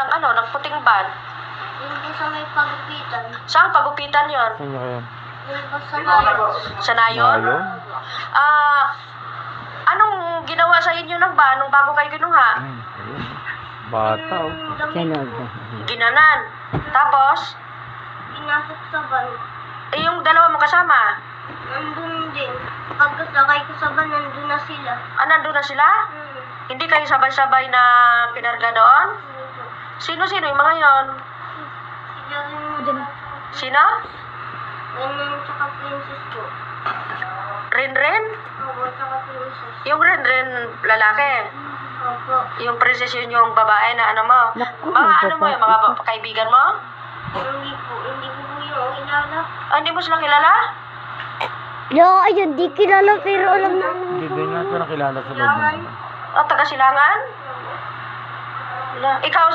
ng ng puting van? Hindi sa may pagupitan. Saan pagupitan yon? Saan niya kaya? Yung pa sa bayo. Sa Nayon? Nayon? Anong ginawa sa inyo ng van nung bago kayo kinuha? Ayun. Bata, oh. Ginanan. Tapos, Pinasok sa van. yung dalawa mo kasama? Nandun din. Pagkasakay ko sa van, nandun na sila. Nandun na sila? Hindi kayo sabay-sabay na pinarga doon? Sino-sino yung mga yon? Sila rin. Sino? Ganyan tsaka princess ko. Rin-rin? Opo, tsaka princess. Yung Rin-rin lalaki? Opo. Yung princess yun yung babae na ano mo? Mga mo yung mga kaibigan mo? Hindi po po yung kilala. Hindi mo silang kilala? Ayun, di kilala pero alam na. Hindi din nga ito nakilala sa loob ng Taga Silangan? Ikaw,